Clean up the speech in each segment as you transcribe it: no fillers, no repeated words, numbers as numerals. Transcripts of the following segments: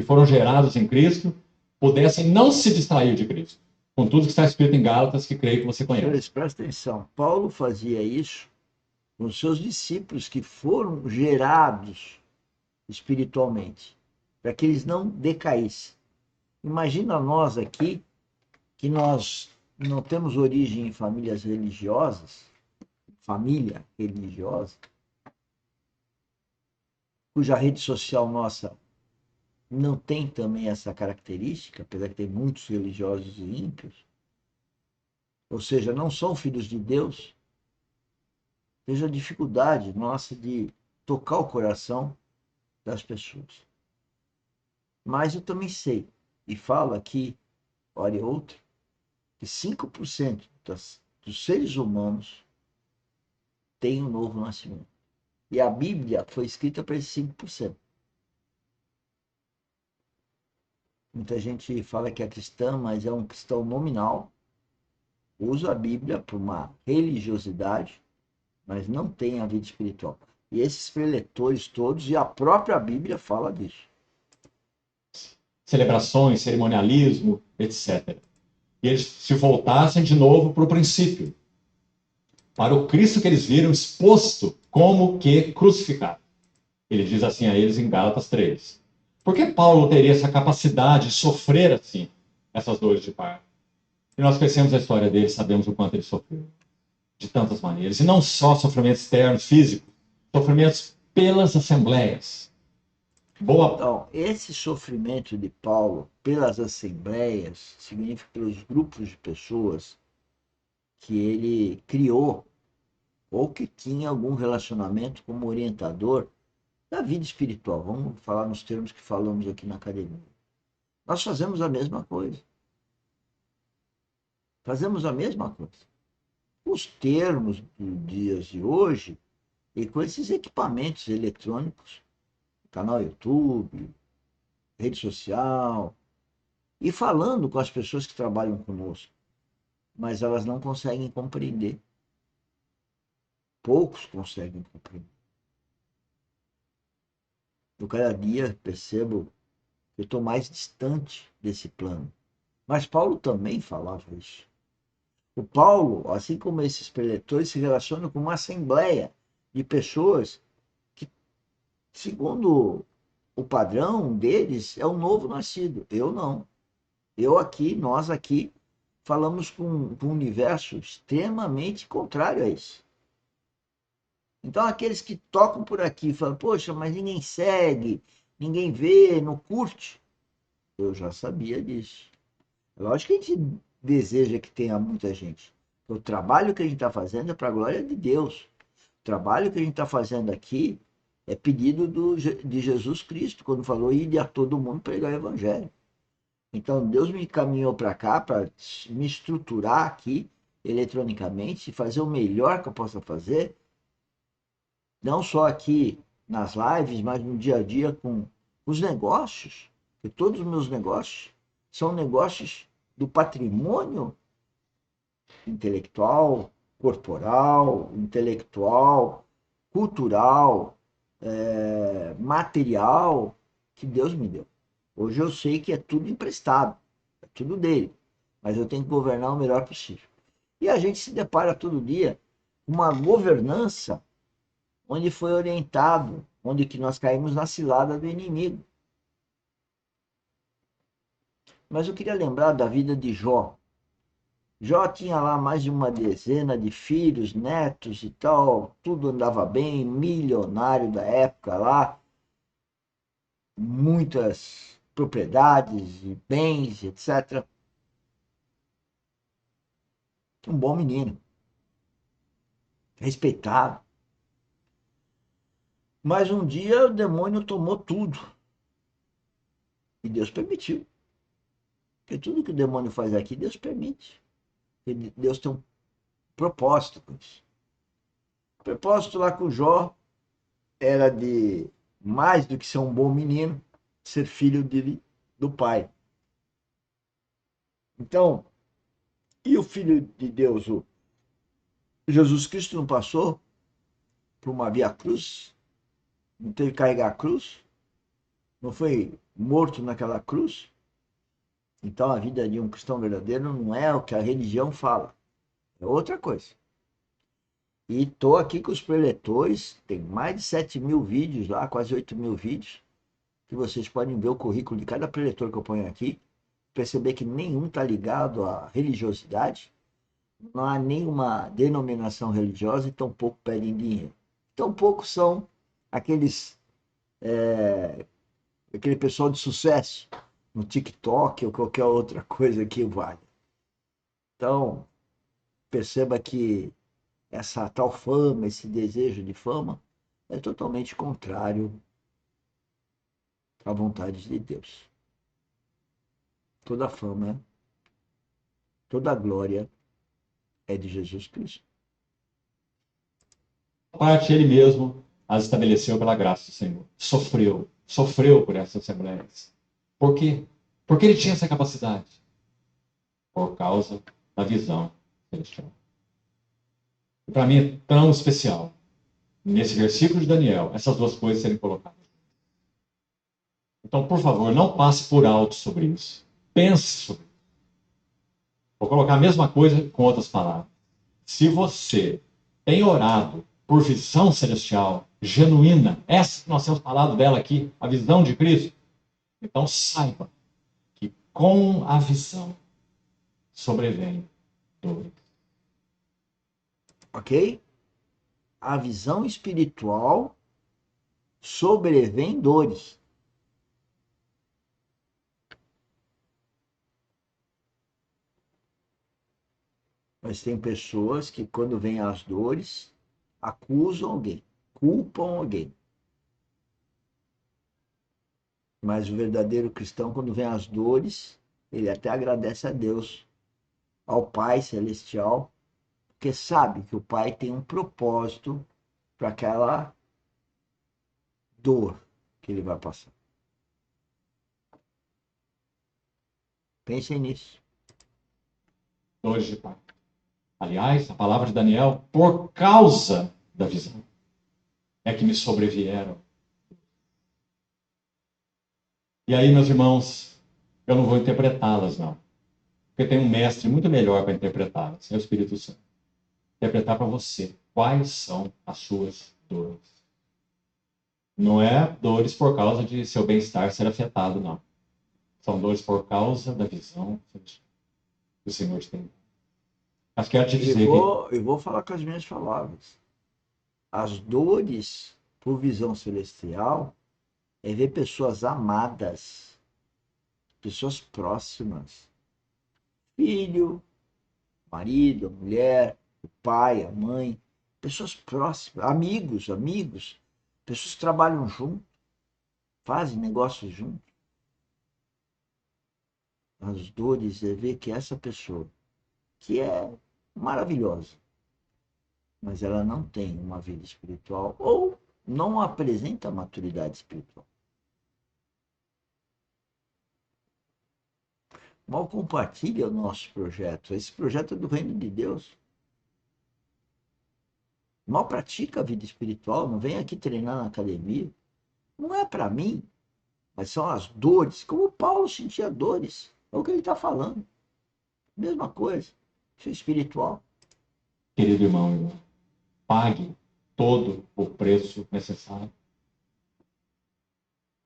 foram gerados em Cristo pudessem não se distrair de Cristo, com tudo que está escrito em Gálatas, que creio que você conhece. Senhores, presta atenção. Paulo fazia isso com os seus discípulos que foram gerados espiritualmente, para que eles não decaíssem. Imagina nós aqui, que nós não temos origem em famílias religiosas, família religiosa, cuja rede social nossa não tem também essa característica, apesar que tem muitos religiosos e ímpios, ou seja, não são filhos de Deus, veja a dificuldade nossa de tocar o coração das pessoas. Mas eu também sei, e falo aqui, hora e outra, que 5% dos seres humanos têm um novo nascimento. E a Bíblia foi escrita para esses 5%. Muita gente fala que é cristã, mas é um cristão nominal, usa a Bíblia para uma religiosidade, mas não tem a vida espiritual. E esses preletores todos, e a própria Bíblia fala disso. Celebrações, cerimonialismo, etc. E eles se voltassem de novo para o princípio, para o Cristo que eles viram exposto como que crucificado. Ele diz assim a eles em Gálatas 3. Por que Paulo teria essa capacidade de sofrer assim, essas dores de parto? E nós conhecemos a história dele, sabemos o quanto ele sofreu, de tantas maneiras. E não só sofrimentos externos, físicos, sofrimentos pelas assembleias. Então, esse sofrimento de Paulo pelas assembleias significa pelos grupos de pessoas que ele criou ou que tinha algum relacionamento como orientador da vida espiritual. Vamos falar nos termos que falamos aqui na academia. Nós fazemos a mesma coisa. Fazemos a mesma coisa. Os termos dos dias de hoje e com esses equipamentos eletrônicos, canal YouTube, rede social, e falando com as pessoas que trabalham conosco, mas elas não conseguem compreender. Poucos conseguem compreender. Eu cada dia percebo que eu estou mais distante desse plano. Mas Paulo também falava isso. O Paulo, assim como esses preletores, se relaciona com uma assembleia de pessoas que, segundo o padrão deles, é o novo nascido. Eu não. Eu aqui, nós aqui, falamos com um universo extremamente contrário a isso. Então, aqueles que tocam por aqui falam, poxa, mas ninguém segue, ninguém vê, não curte. Eu já sabia disso. É lógico que a gente deseja que tenha muita gente. O trabalho que a gente está fazendo é para a glória de Deus. O trabalho que a gente está fazendo aqui é pedido de Jesus Cristo, quando falou, ide a todo mundo pregar o evangelho. Então, Deus me encaminhou para cá, para me estruturar aqui, eletronicamente, fazer o melhor que eu possa fazer, não só aqui nas lives, mas no dia a dia com os negócios, que todos os meus negócios são negócios do patrimônio intelectual, corporal, intelectual, cultural, material que Deus me deu. Hoje eu sei que é tudo emprestado, é tudo dele, mas eu tenho que governar o melhor possível. E a gente se depara todo dia com uma governança onde foi orientado, onde que nós caímos na cilada do inimigo. Mas eu queria lembrar da vida de Jó. Jó tinha lá mais de uma dezena de filhos, netos e tal, tudo andava bem, milionário da época lá, muitas propriedades e bens, etc. Um bom menino, respeitado. Mas um dia o demônio tomou tudo. E Deus permitiu. Porque tudo que o demônio faz aqui, Deus permite. Deus tem um propósito com isso. O propósito lá com Jó era de, mais do que ser um bom menino, ser filho do pai. Então, e o Filho de Deus, o Jesus Cristo, não passou por uma via cruz? Não teve que carregar a cruz? Não foi morto naquela cruz. Então a vida de um cristão verdadeiro não é o que a religião fala, é outra coisa. E estou aqui com os preletores, tem mais de 7.000 vídeos lá, quase 8.000 vídeos, que vocês podem ver o currículo de cada preletor que eu ponho aqui, perceber que nenhum está ligado à religiosidade, não há nenhuma denominação religiosa e tampouco pedem dinheiro. Tampouco são aqueles, aquele pessoal de sucesso no TikTok ou qualquer outra coisa que vale. Então, perceba que essa tal fama, esse desejo de fama, é totalmente contrário à vontade de Deus. Toda fama, toda glória é de Jesus Cristo. A parte ele mesmo as estabeleceu pela graça do Senhor. Sofreu por essas assembleias. Por quê? Porque ele tinha essa capacidade. Por causa da visão celestial. E para mim é tão especial, nesse versículo de Daniel, essas duas coisas serem colocadas. Então, por favor, não passe por alto sobre isso. Pense sobre isso. Vou colocar a mesma coisa com outras palavras. Se você tem orado por visão celestial, genuína, essa que nós temos falado dela aqui, a visão de Cristo, então saiba que com a visão sobrevém dores. Ok? A visão espiritual sobrevém dores. Mas tem pessoas que, quando vêm as dores, acusam alguém, culpam alguém. Mas o verdadeiro cristão, quando vem as dores, ele até agradece a Deus, ao Pai Celestial, porque sabe que o Pai tem um propósito para aquela dor que ele vai passar. Pensem nisso. Dores de pai. Aliás, a palavra de Daniel, por causa da visão, é que me sobrevieram. E aí, meus irmãos, eu não vou interpretá-las, não. Porque tem um mestre muito melhor para interpretá-las, é o Espírito Santo. Interpretar para você quais são as suas dores. Não é dores por causa de seu bem-estar ser afetado, não. São dores por causa da visão que o Senhor tem. Mas quero te dizer Eu vou falar com as minhas palavras. As dores por visão celestial é ver pessoas amadas, pessoas próximas, filho, marido, mulher, o pai, a mãe, pessoas próximas, amigos, pessoas que trabalham junto, fazem negócios juntos. As dores é ver que essa pessoa, que é maravilhosa, mas ela não tem uma vida espiritual ou não apresenta maturidade espiritual. Mal compartilha o nosso projeto. Esse projeto é do reino de Deus. Mal pratica a vida espiritual, não vem aqui treinar na academia. Não é para mim, mas são as dores. Como Paulo sentia dores. É o que ele está falando. Mesma coisa. Isso é espiritual. querido irmão e irmã, pague todo o preço necessário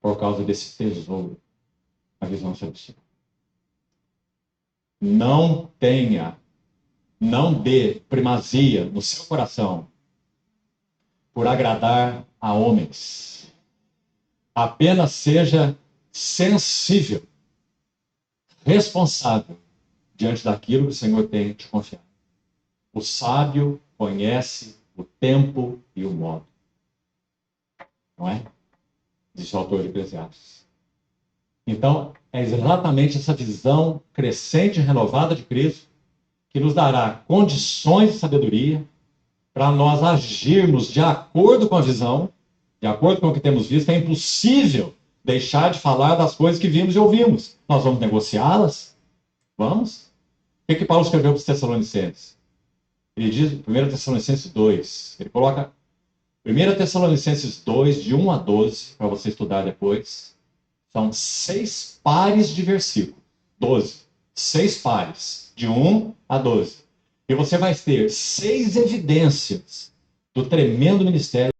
por causa desse tesouro, a visão celestial. Não dê primazia no seu coração por agradar a homens. Apenas seja sensível, responsável diante daquilo que o Senhor tem te confiado. O sábio conhece o tempo e o modo. Não é? Diz o autor de Eclesiastes. Então, é exatamente essa visão crescente e renovada de Cristo que nos dará condições de sabedoria para nós agirmos de acordo com a visão, de acordo com o que temos visto. É impossível deixar de falar das coisas que vimos e ouvimos. Nós vamos negociá-las? Vamos? O que Paulo escreveu para os Tessalonicenses? Ele diz, 1 Tessalonicenses 2, ele coloca 1 Tessalonicenses 2, de 1 a 12, para você estudar depois. São 6 pares de versículos. 12. 6 pares, de 1 a 12. E você vai ter 6 evidências do tremendo ministério